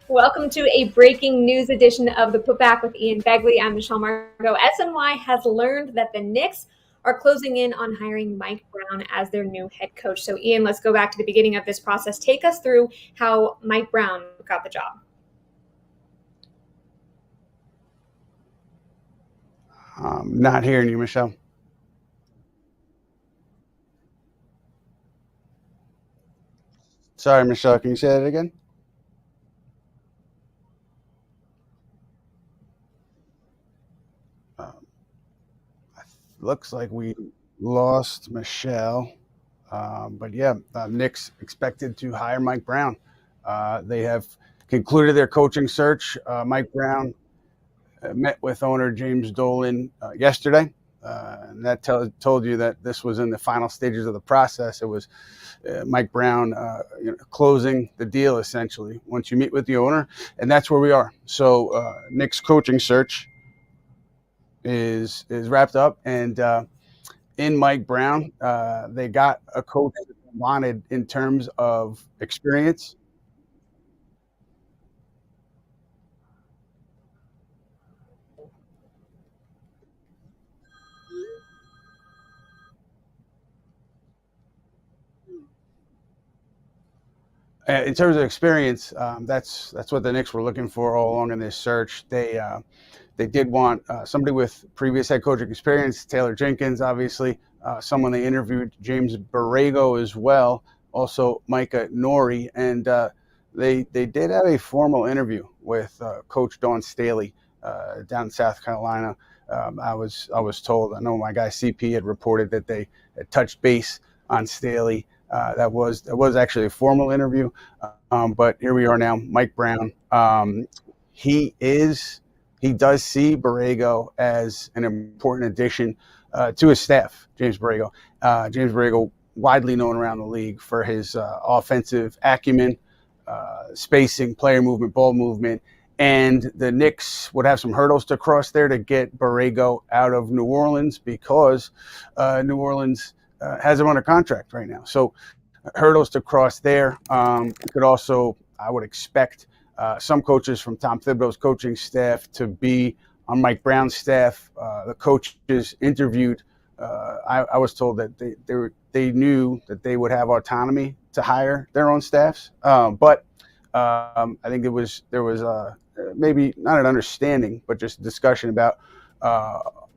Welcome to a breaking news edition of the Putback with Ian Begley. I'm Michelle Margot. SNY has learned that the Knicks are closing in on hiring Mike Brown as their new head coach. So, Ian, let's go back to the beginning of this process. Take us through how Mike Brown got the job. Not hearing you, Michelle. Sorry, Michelle. Can you say that again? Um, Looks like we lost Michelle. But yeah, Knicks expected to hire Mike Brown. They have concluded their coaching search. Mike Brown met with owner James Dolan yesterday. And that told you that this was in the final stages of the process. It was Mike Brown closing the deal, essentially, once you meet with the owner. And that's where we are. So Knicks coaching search is wrapped up. And in Mike Brown, they got a coach that they wanted in terms of experience. In terms of experience, that's what the Knicks were looking for all along in this search. They did want somebody with previous head coaching experience. Taylor Jenkins, obviously, someone they interviewed. James Borrego as well. Also Micah Nori, and they did have a formal interview with Coach Dawn Staley down in South Carolina. I was told. I know my guy CP had reported that they had touched base on Staley. That was actually a formal interview, but here we are now. Mike Brown. He does see Borrego as an important addition to his staff. James Borrego, widely known around the league for his offensive acumen, spacing, player movement, ball movement. And the Knicks would have some hurdles to cross there to get Borrego out of New Orleans because New Orleans has him under contract right now. So hurdles to cross there. Could also, I would expect, some coaches from Tom Thibodeau's coaching staff to be on Mike Brown's staff. The coaches interviewed. I was told that they knew that they would have autonomy to hire their own staffs, but I think there was maybe not an understanding, but just a discussion about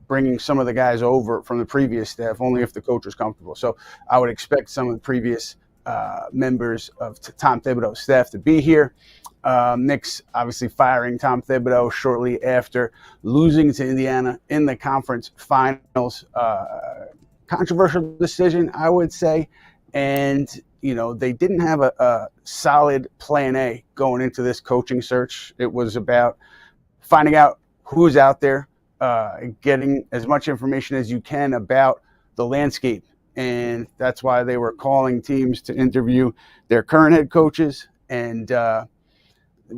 bringing some of the guys over from the previous staff only if the coach was comfortable. So I would expect some of the previous members of Tom Thibodeau's staff to be here. Knicks obviously firing Tom Thibodeau shortly after losing to Indiana in the conference finals. Controversial decision, I would say. And, they didn't have a solid plan A going into this coaching search. It was about finding out who's out there, getting as much information as you can about the landscape. And that's why they were calling teams to interview their current head coaches and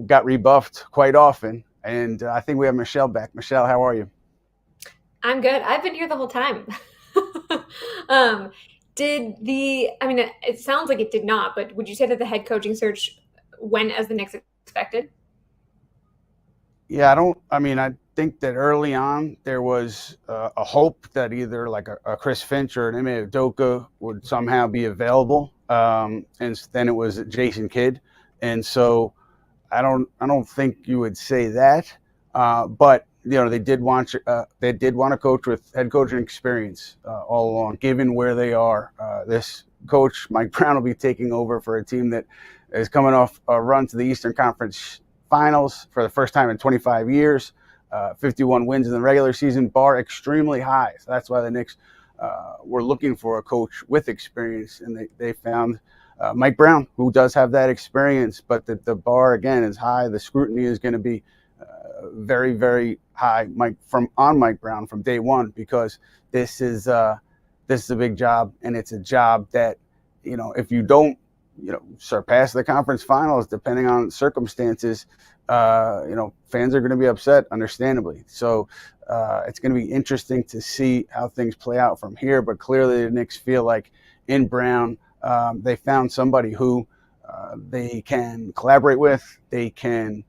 got rebuffed quite often. And I think we have Michelle back. Michelle, how are you? I'm good. I've been here the whole time. It sounds like it did not, but would you say that the head coaching search went as the Knicks expected? Yeah, I think that early on there was a hope that either like a Chris Finch or an Ime Udoka would somehow be available. And then it was Jason Kidd. And so I don't think you would say that. But they did want a coach with head coaching experience all along. Given where they are, this coach Mike Brown will be taking over for a team that is coming off a run to the Eastern Conference Finals for the first time in 25 years. 51 wins in the regular season, bar extremely high. So that's why the Knicks were looking for a coach with experience, and they found Mike Brown, who does have that experience, but the bar again is high. The scrutiny is going to be very, very high on Mike Brown from day one, because this is a big job, and it's a job that if you don't surpass the conference finals, depending on circumstances, fans are going to be upset, understandably. So it's going to be interesting to see how things play out from here. But clearly, the Knicks feel like in Brown, they found somebody who they can collaborate with, they can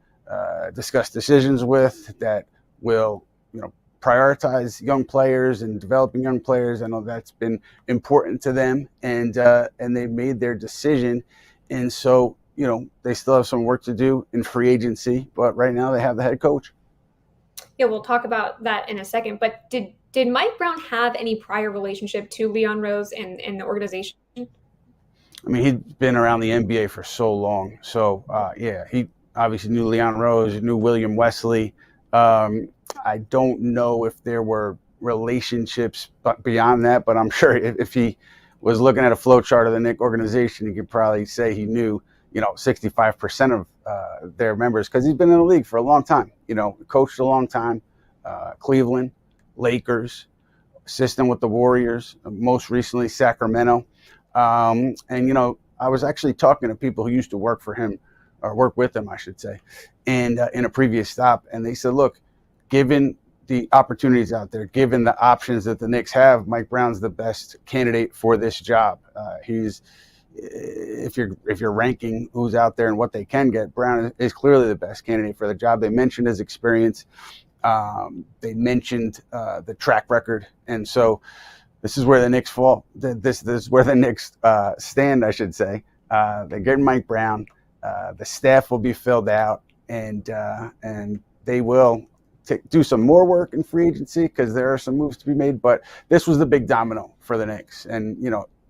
discuss decisions with, that will, prioritize young players and developing young players. I know that's been important to them, and they made their decision. And so, they still have some work to do in free agency, but right now they have the head coach. Yeah, we'll talk about that in a second. But did Mike Brown have any prior relationship to Leon Rose and the organization? I mean, he'd been around the NBA for so long. So, he obviously knew Leon Rose, knew William Wesley. I don't know if there were relationships beyond that, but I'm sure if he was looking at a flow chart of the Knicks organization, he could probably say he knew, 65% of their members, because he's been in the league for a long time, coached a long time, Cleveland, Lakers, assistant with the Warriors, most recently Sacramento. And, I was actually talking to people who used to work for him, or work with him, I should say, and in a previous stop. And they said, look, given the opportunities out there, given the options that the Knicks have, Mike Brown's the best candidate for this job. He's, if you're ranking who's out there and what they can get, Brown is clearly the best candidate for the job. They mentioned his experience. They mentioned the track record. And so this is where the Knicks fall. This is where the Knicks stand, I should say. They're getting Mike Brown. The staff will be filled out, and they will do some more work in free agency, because there are some moves to be made. But this was the big domino for the Knicks. And,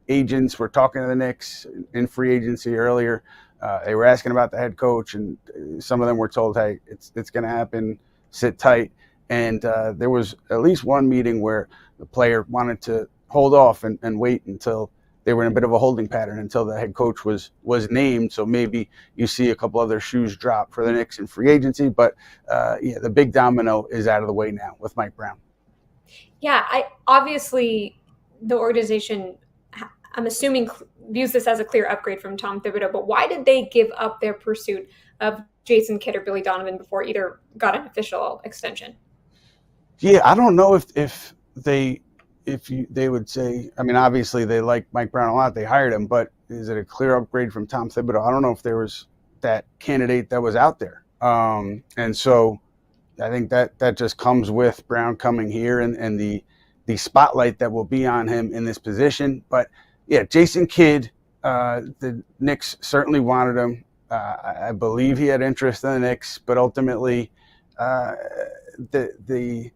agents were talking to the Knicks in free agency earlier. They were asking about the head coach, and some of them were told, hey, it's going to happen, sit tight. And there was at least one meeting where the player wanted to hold off and wait until they were in a bit of a holding pattern until the head coach was named. So maybe you see a couple other shoes drop for the Knicks in free agency. But the big domino is out of the way now with Mike Brown. Yeah, obviously the organization, I'm assuming, views this as a clear upgrade from Tom Thibodeau. But why did they give up their pursuit of Jason Kidd or Billy Donovan before either got an official extension? Yeah, I don't know if they would say, I mean, obviously they like Mike Brown a lot. They hired him, but is it a clear upgrade from Tom Thibodeau? I don't know if there was that candidate that was out there. And so I think that just comes with Brown coming here and the spotlight that will be on him in this position. But yeah, Jason Kidd, the Knicks certainly wanted him. I believe he had interest in the Knicks, but ultimately the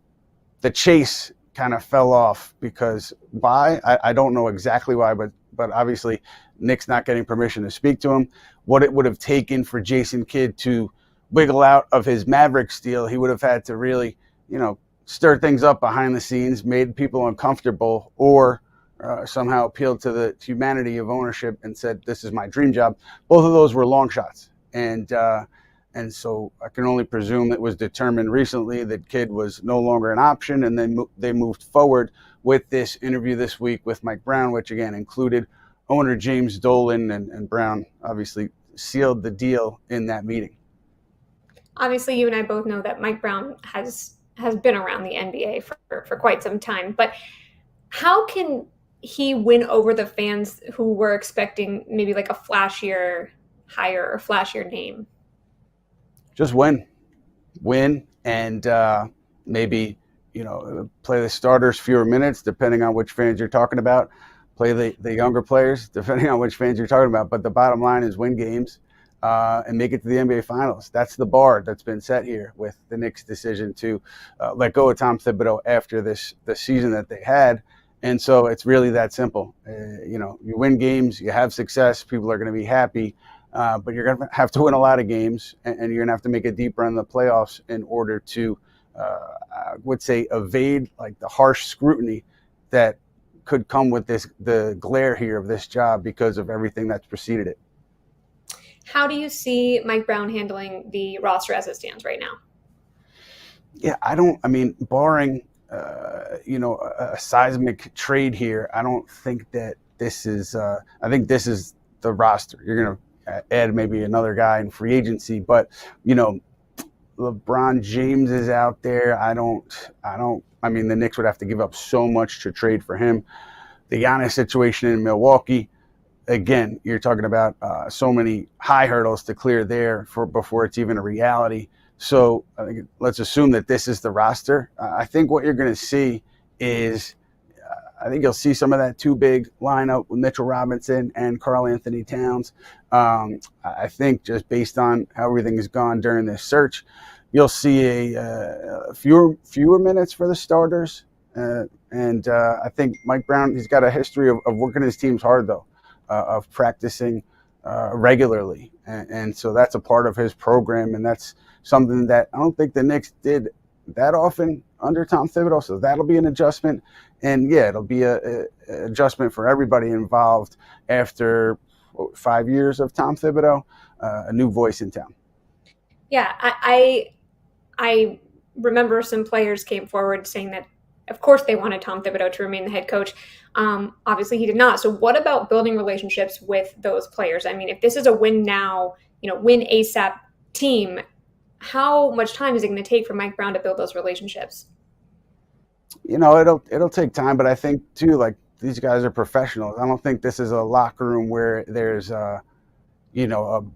chase kind of fell off. Because why? I don't know exactly why, but obviously Knicks not getting permission to speak to him. What it would have taken for Jason Kidd to wiggle out of his Mavericks deal, he would have had to really, stir things up behind the scenes, made people uncomfortable, or somehow appealed to the humanity of ownership and said, this is my dream job. Both of those were long shots. And so I can only presume it was determined recently that Kidd was no longer an option, and then they moved forward with this interview this week with Mike Brown, which again included owner James Dolan, and Brown obviously sealed the deal in that meeting. Obviously, you and I both know that Mike Brown has been around the NBA for quite some time, but how can he win over the fans who were expecting maybe like a flashier hire or flashier name? Just win, and maybe, play the starters fewer minutes, depending on which fans you're talking about. Play the younger players, depending on which fans you're talking about. But the bottom line is win games and make it to the NBA Finals. That's the bar that's been set here with the Knicks' decision to let go of Tom Thibodeau after the season that they had. And so it's really that simple. You win games, you have success, people are going to be happy. But you're going to have to win a lot of games, and you're going to have to make it deeper in the playoffs in order to, I would say, evade like the harsh scrutiny that could come with the glare here of this job because of everything that's preceded it. How do you see Mike Brown handling the roster as it stands right now? Yeah, barring, a seismic trade here, I don't think that this is, I think this is the roster. You're going to add maybe another guy in free agency, but LeBron James is out there. The Knicks would have to give up so much to trade for him. The Giannis situation in Milwaukee, again, you're talking about so many high hurdles to clear there before it's even a reality. So I think let's assume that this is the roster. I think what you're going to see is I think you'll see some of that too big lineup with Mitchell Robinson and Karl Anthony Towns. I think just based on how everything has gone during this search, you'll see a fewer minutes for the starters. And I think Mike Brown, he's got a history of working his teams hard, though, of practicing regularly. And so that's a part of his program, and that's something that I don't think the Knicks did that often under Tom Thibodeau. So that'll be an adjustment. And, yeah, it'll be an adjustment for everybody involved after 5 years of Tom Thibodeau, a new voice in town. Yeah, I remember some players came forward saying that, of course, they wanted Tom Thibodeau to remain the head coach. Obviously, he did not. So what about building relationships with those players? I mean, if this is a win now, win ASAP team, how much time is it going to take for Mike Brown to build those relationships? It'll take time, but I think too, like, these guys are professionals. I don't think this is a locker room where there's a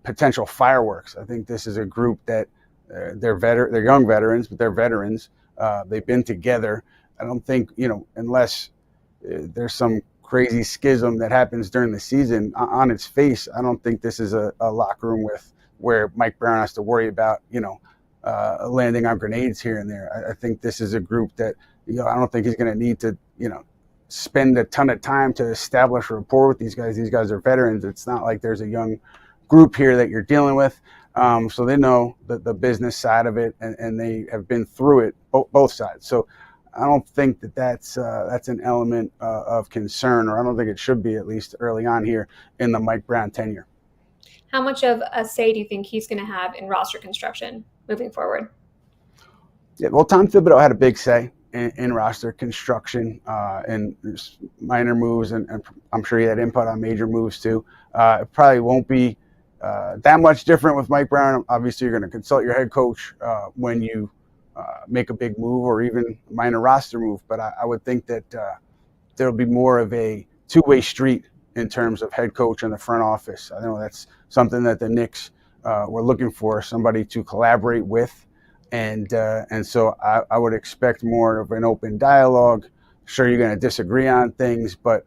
potential fireworks. I think this is a group that they're young veterans, but they're veterans. They've been together. I don't think, unless there's some crazy schism that happens during the season on its face, I don't think this is a locker room where Mike Brown has to worry about, landing on grenades here and there. I think this is a group that, I don't think he's going to need to, spend a ton of time to establish a rapport with these guys. These guys are veterans. It's not like there's a young group here that you're dealing with. So they know the business side of it, and they have been through it, both sides. So I don't think that's an element of concern, or I don't think it should be, at least early on here in the Mike Brown tenure. How much of a say do you think he's going to have in roster construction moving forward? Yeah, well, Tom Thibodeau had a big say in roster construction and minor moves, and I'm sure he had input on major moves too. It probably won't be that much different with Mike Brown. Obviously, you're going to consult your head coach when you make a big move or even a minor roster move, but I would think that there'll be more of a two-way street in terms of head coach and the front office. I know that's something that the Knicks were looking for, somebody to collaborate with. And so I would expect more of an open dialogue. Sure, you're going to disagree on things, but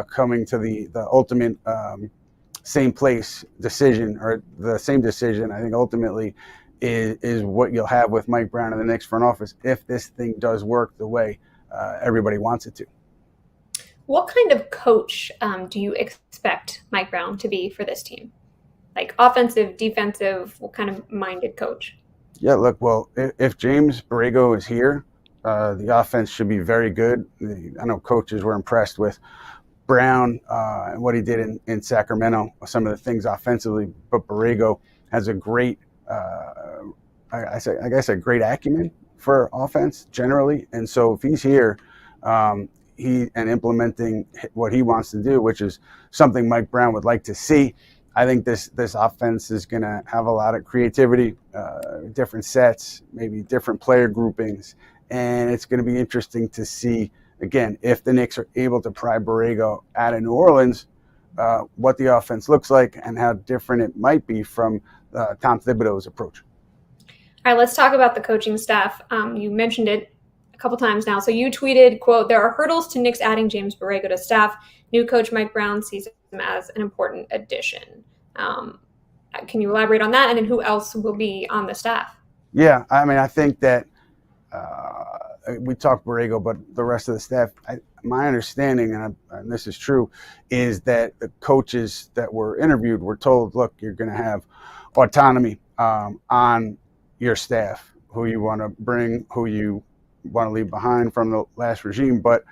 coming to the ultimate same place decision, or the same decision, I think ultimately is what you'll have with Mike Brown in the Knicks front office if this thing does work the way everybody wants it to. What kind of coach do you expect Mike Brown to be for this team? Like offensive, defensive, what kind of minded coach? Yeah, look, well, if James Borrego is here, the offense should be very good. I know coaches were impressed with Brown and what he did in Sacramento, some of the things offensively, but Borrego has a great, I guess a great acumen for offense generally. And so if he's here, implementing what he wants to do, which is something Mike Brown would like to see, I think this offense is going to have a lot of creativity, different sets, maybe different player groupings, and it's going to be interesting to see, again, if the Knicks are able to pry Borrego out of New Orleans, what the offense looks like and how different it might be from Tom Thibodeau's approach. All right, let's talk about the coaching staff. You mentioned it a couple times now. So you tweeted, quote, "There are hurdles to Knicks adding James Borrego to staff. New coach Mike Brown sees him as an important addition." Can you elaborate on that? And then who else will be on the staff? Yeah, I mean, I think that we talked Borrego, but the rest of the staff, my understanding, and this is true, is that the coaches that were interviewed were told, look, you're going to have autonomy on your staff, who you want to bring, who you want to leave behind from the last regime, but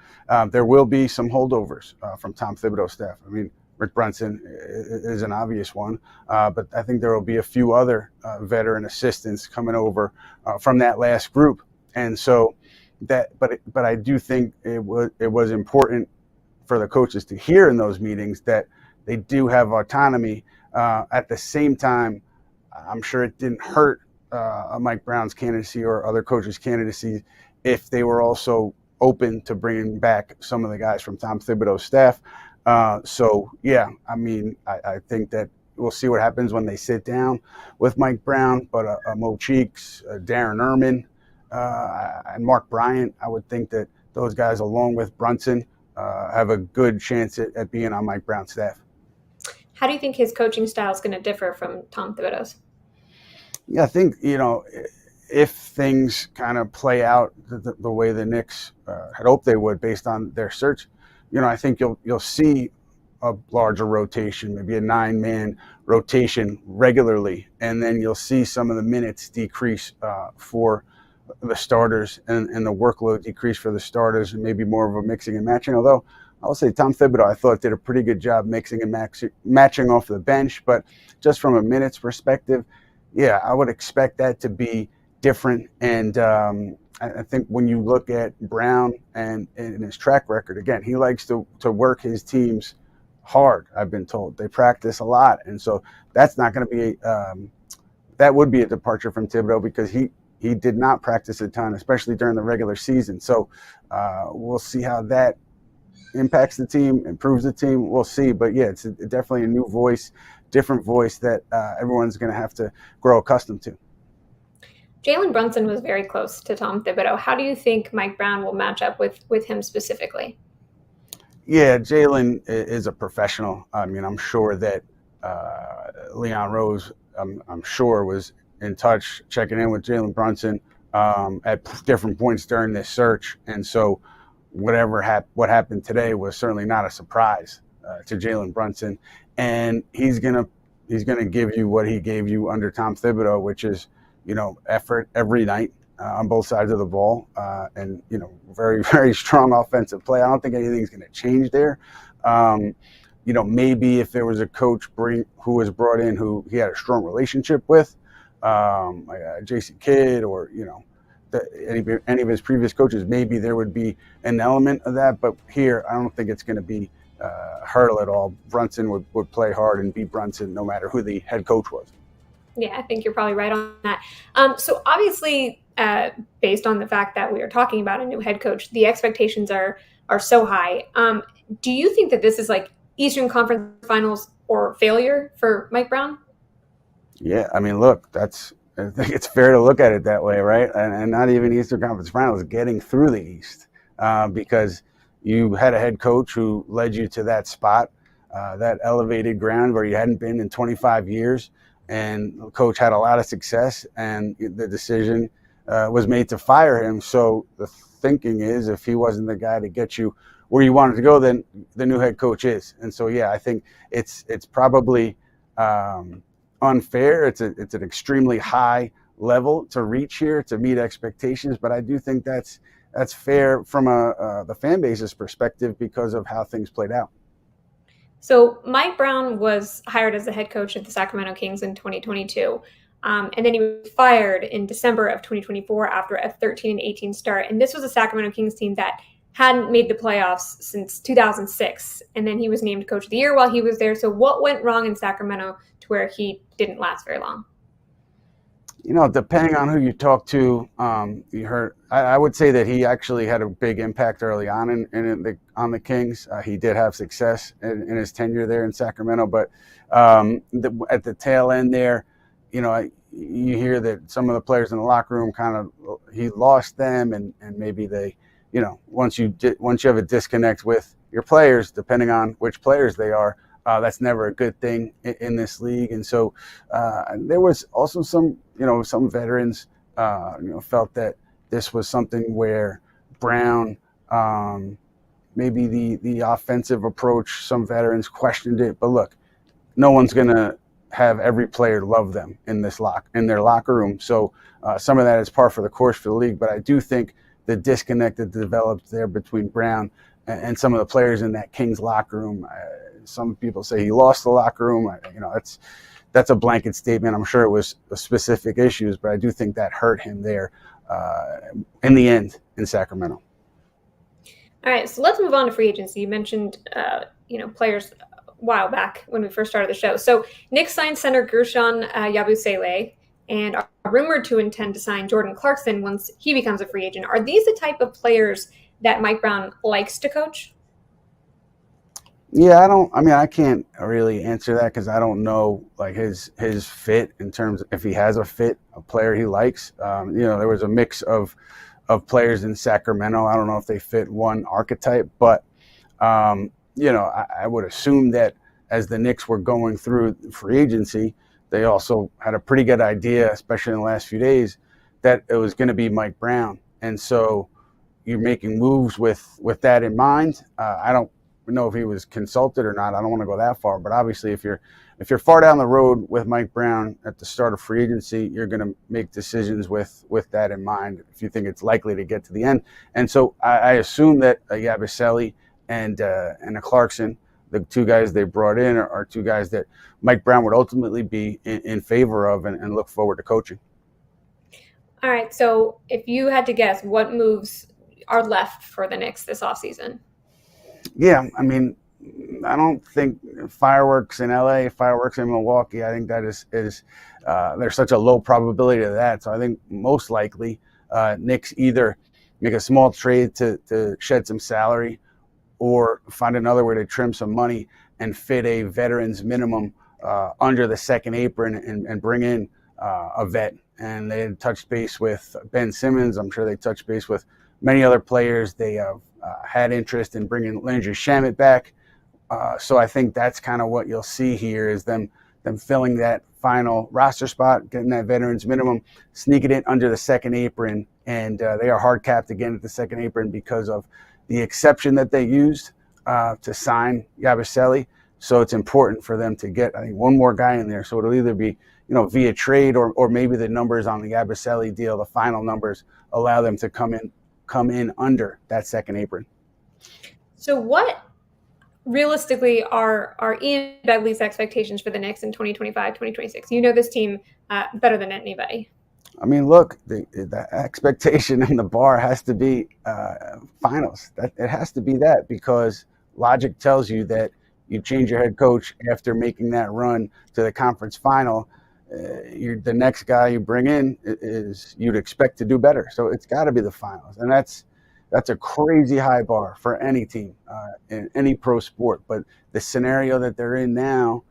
there will be some holdovers from Tom Thibodeau's staff. I mean, Rick Brunson is an obvious one, but I think there will be a few other veteran assistants coming over from that last group, and so but I do think it was important for the coaches to hear in those meetings that they do have autonomy. At the same time, I'm sure it didn't hurt Mike Brown's candidacy or other coaches' candidacy if they were also open to bringing back some of the guys from Tom Thibodeau's staff. So yeah, I mean, I think that we'll see what happens when they sit down with Mike Brown, but Mo Cheeks, Darren Erman, and Mark Bryant, I would think that those guys, along with Brunson, have a good chance at being on Mike Brown's staff. How do you think his coaching style is going to differ from Tom Thibodeau's? Yeah, I think, if things kind of play out the way the Knicks had hoped they would based on their search, I think you'll see a larger rotation, maybe a 9-man rotation regularly, and then you'll see some of the minutes decrease for the starters and the workload decrease for the starters, and maybe more of a mixing and matching. Although I'll say Tom Thibodeau, I thought, did a pretty good job mixing and matching off the bench, but just from a minutes perspective, yeah, I would expect that to be different. And I think when you look at Brown and his track record, again, he likes to work his teams hard. I've been told they practice a lot, and so that's not going to be that would be a departure from Thibodeau, because he did not practice a ton, especially during the regular season. So we'll see how that impacts the team, improves the team. We'll see. But yeah, it's definitely a new voice, different voice that everyone's going to have to grow accustomed to. Jalen Brunson was very close to Tom Thibodeau. How do you think Mike Brown will match up with him specifically? Yeah, Jalen is a professional. I mean, I'm sure that Leon Rose, I'm sure, was in touch, checking in with Jalen Brunson at different points during this search. And so what happened today was certainly not a surprise to Jalen Brunson. And he's gonna give you what he gave you under Tom Thibodeau, which is, effort every night on both sides of the ball, and very, very strong offensive play. I don't think anything's going to change there. Maybe if there was a coach who was brought in who he had a strong relationship with, like Jason Kidd, or any of his previous coaches, maybe there would be an element of that. But here, I don't think it's going to be a hurdle at all. Brunson would play hard and beat Brunson no matter who the head coach was. Yeah, I think you're probably right on that. So obviously, based on the fact that we are talking about a new head coach, the expectations are so high. Do you think that this is like Eastern Conference Finals or failure for Mike Brown? Yeah, I mean, look, I think it's fair to look at it that way, right? And not even Eastern Conference Finals, getting through the East, because you had a head coach who led you to that spot, that elevated ground where you hadn't been in 25 years. And the coach had a lot of success, and the decision was made to fire him. So the thinking is, if he wasn't the guy to get you where you wanted to go, then the new head coach is. And so, yeah, I think it's probably unfair. It's an extremely high level to reach here to meet expectations, but I do think that's fair from the fan base's perspective because of how things played out. So Mike Brown was hired as the head coach of the Sacramento Kings in 2022. And then he was fired in December of 2024 after a 13-18 start. And this was a Sacramento Kings team that hadn't made the playoffs since 2006. And then he was named coach of the year while he was there. So what went wrong in Sacramento to where he didn't last very long? Depending on who you talk to, you heard. I would say that he actually had a big impact early on on the Kings. He did have success in his tenure there in Sacramento, but at the tail end there, you hear that some of the players in the locker room he lost them, and maybe they, once you have a disconnect with your players, depending on which players they are. That's never a good thing in this league. And so there was also some veterans, felt that this was something where Brown, maybe the offensive approach, some veterans questioned it. But look, no one's going to have every player love them in their locker room. So some of that is par for the course for the league. But I do think the disconnect that developed there between Brown and some of the players in that Kings locker room, some people say he lost the locker room. That's a blanket statement. I'm sure it was specific issues, but I do think that hurt him there in the end in Sacramento. All right, so let's move on to free agency. You mentioned, players a while back when we first started the show. So Knicks signed center Gershon Yabusele and are rumored to intend to sign Jordan Clarkson once he becomes a free agent. Are these the type of players that Mike Brown likes to coach? Yeah, I can't really answer that because I don't know like his fit in terms of if he has a player he likes. There was a mix of players in Sacramento. I don't know if they fit one archetype, but I would assume that as the Knicks were going through free agency, they also had a pretty good idea, especially in the last few days, that it was going to be Mike Brown. And so you're making moves with that in mind. I don't know if he was consulted or not. I don't want to go that far, but obviously, if you're far down the road with Mike Brown at the start of free agency, you're going to make decisions with that in mind if you think it's likely to get to the end. And so I assume that Yabusele and a Clarkson, the two guys they brought in, are two guys that Mike Brown would ultimately be in favor of and look forward to coaching. All right. So if you had to guess, what moves are left for the Knicks this offseason? Yeah, I mean, I don't think fireworks in LA, fireworks in Milwaukee. I think that is there's such a low probability of that. So I think most likely Knicks either make a small trade to shed some salary, or find another way to trim some money and fit a veterans minimum under the second apron and bring in a vet. And they had touched base with Ben Simmons. I'm sure they touched base with many other players. They have had interest in bringing Landry Shamet back. So I think that's kind of what you'll see here is them filling that final roster spot, getting that veterans minimum, sneaking it under the second apron. And they are hard capped again at the second apron because of the exception that they used to sign Yabusele. So it's important for them to get, I think, one more guy in there. So it'll either be, via trade or maybe the numbers on the Yabusele deal, the final numbers allow them to come in under that second apron. So what realistically are Ian Begley's expectations for the Knicks in 2025, 2026? You know this team better than anybody. I mean, look, the expectation and the bar has to be finals. It has to be that because logic tells you that you change your head coach after making that run to the conference final. The next guy you bring in is you'd expect to do better. So it's got to be the finals, and that's a crazy high bar for any team in any pro sport. But the scenario that they're in now,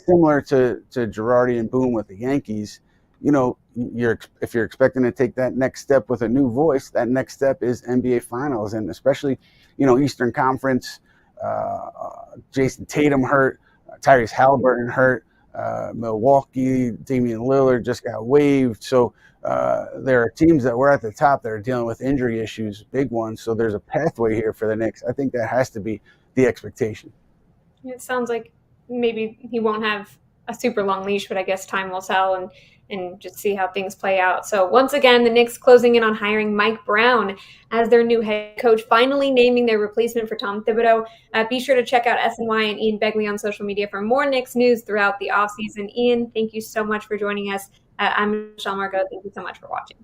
similar to Girardi and Boone with the Yankees. If you're expecting to take that next step with a new voice, that next step is NBA Finals, and especially, Eastern Conference. Jason Tatum hurt, Tyrese Halliburton hurt, Milwaukee, Damian Lillard just got waived. So there are teams that were at the top that are dealing with injury issues, big ones. So there's a pathway here for the Knicks. I think that has to be the expectation. It sounds like maybe he won't have a super long leash, but I guess time will tell and just see how things play out. So once again, the Knicks closing in on hiring Mike Brown as their new head coach, finally naming their replacement for Tom Thibodeau. Be sure to check out SNY and Ian Begley on social media for more Knicks news throughout the offseason. Ian, thank you so much for joining us. I'm Michelle Margot. Thank you so much for watching.